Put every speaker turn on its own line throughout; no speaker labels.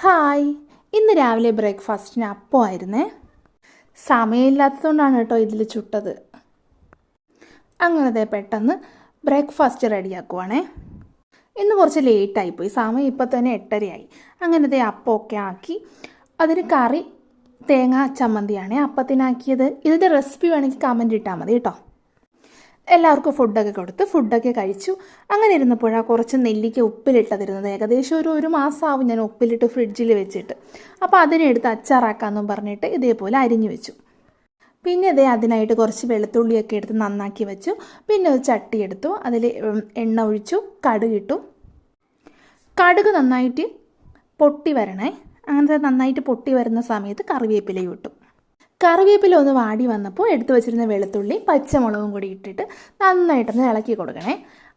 Hi, ഇന്ന് രാവിലെ ബ്രേക്ക്ഫാസ്റ്റിന് അപ്പമായിരുന്നേ. സമയമില്ലാത്തതുകൊണ്ടാണ് കേട്ടോ ഇതിൽ ചുട്ടത്. അങ്ങനത്തെ പെട്ടെന്ന് ബ്രേക്ക്ഫാസ്റ്റ് റെഡിയാക്കുവാണേ. ഇന്ന് കുറച്ച് ലേറ്റായിപ്പോയി, സമയം ഇപ്പം തന്നെ 8:30 അങ്ങനത്തെ അപ്പമൊക്കെ ആക്കി. അതിന് കറി തേങ്ങാ ചമ്മന്തിയാണേ അപ്പത്തിനാക്കിയത്. ഇതിൻ്റെ റെസിപ്പി വേണമെങ്കിൽ കമൻറ്റ് ഇട്ടാൽ മതി കേട്ടോ. എല്ലാവർക്കും ഫുഡൊക്കെ കൊടുത്ത് ഫുഡൊക്കെ കഴിച്ചു. അങ്ങനെ ഇരുന്നപ്പോഴാണ് കുറച്ച് നെല്ലിക്ക ഉപ്പിലിട്ടതിരുന്നത്. ഏകദേശം ഒരു മാസമാവും ഞാൻ ഉപ്പിലിട്ട് ഫ്രിഡ്ജിൽ വെച്ചിട്ട്. അപ്പോൾ അതിനെടുത്ത് അച്ചാറാക്കാമെന്നും പറഞ്ഞിട്ട് ഇതേപോലെ അരിഞ്ഞു വെച്ചു. പിന്നെ അതിനായിട്ട് കുറച്ച് വെളുത്തുള്ളിയൊക്കെ എടുത്ത് നന്നാക്കി വെച്ചു. പിന്നെ ഒരു ചട്ടി എടുത്തു, അതിൽ എണ്ണ ഒഴിച്ചു, കടുകിട്ടു. കടുക് നന്നായിട്ട് പൊട്ടി വരണേ. അങ്ങനത്തെ നന്നായിട്ട് പൊട്ടി വരുന്ന സമയത്ത് കറിവേപ്പിലയും ഇട്ടു. കറിവേപ്പില ഒന്ന് വാടി വന്നപ്പോൾ എടുത്തു വെച്ചിരുന്ന വെളുത്തുള്ളി പച്ചമുളകും കൂടി ഇട്ടിട്ട് നന്നായിട്ടൊന്ന് ഇളക്കി കൊടുക്കണേ.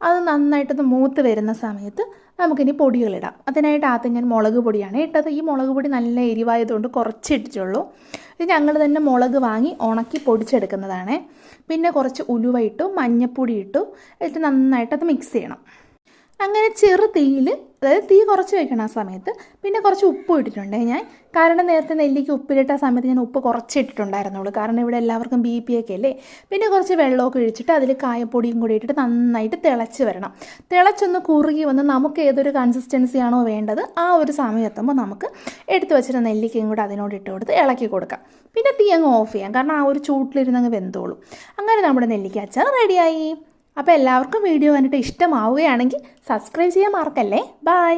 അത് നന്നായിട്ടൊന്ന് മൂത്ത് വരുന്ന സമയത്ത് നമുക്കിനി പൊടികളിടാം. അതിനായിട്ട് ആദ്യം ഞാൻ മുളക് പൊടിയാണ് ഇട്ടത്. ഈ മുളക് പൊടി നല്ല എരിവായതുകൊണ്ട് കുറച്ച് ഇട്ടിട്ടുള്ളൂ. ഇത് ഞങ്ങൾ തന്നെ മുളക് വാങ്ങി ഉണക്കി പൊടിച്ചെടുക്കുന്നതാണ്. പിന്നെ കുറച്ച് ഉലുവ ഇട്ടു, മഞ്ഞൾപ്പൊടി ഇട്ടു, എന്നിട്ട് നന്നായിട്ടത് മിക്സ് ചെയ്യണം. അങ്ങനെ ചെറു തീയിൽ, അതായത് തീ കുറച്ച് വയ്ക്കണം ആ സമയത്ത്. പിന്നെ കുറച്ച് ഉപ്പ് ഇട്ടിട്ടുണ്ട് ഞാൻ. കാരണം നേരത്തെ നെല്ലിക്ക് ഉപ്പിലിട്ട സമയത്ത് ഞാൻ ഉപ്പ് കുറച്ച് ഇട്ടിട്ടുണ്ടായിരുന്നുള്ളൂ. കാരണം ഇവിടെ എല്ലാവർക്കും BP ഒക്കെ അല്ലേ. പിന്നെ കുറച്ച് വെള്ളമൊക്കെ ഒഴിച്ചിട്ട് അതിൽ കായപ്പൊടിയും കൂടി ഇട്ടിട്ട് നന്നായിട്ട് തിളച്ച് വരണം. തിളച്ചൊന്ന് കുറുകി വന്ന് നമുക്ക് ഏതൊരു കൺസിസ്റ്റൻസി ആണോ വേണ്ടത് ആ ഒരു സമയത്തുമ്പോൾ നമുക്ക് എടുത്ത് വെച്ചിട്ട് നെല്ലിക്കയും കൂടി അതിനോട് ഇട്ട് കൊടുത്ത് ഇളക്കി കൊടുക്കാം. പിന്നെ തീ അങ്ങ് ഓഫ് ചെയ്യാം, കാരണം ആ ഒരു ചൂട്ടിലിരുന്നങ്ങ് വെന്തോളും. അങ്ങനെ നമ്മുടെ നെല്ലിക്ക അച്ചാർ റെഡിയായി. അപ്പോൾ എല്ലാവർക്കും വീഡിയോ കണ്ടിട്ട് ഇഷ്ടമാവുകയാണെങ്കിൽ സബ്സ്ക്രൈബ് ചെയ്യാൻ മറക്കല്ലേ. ബൈ.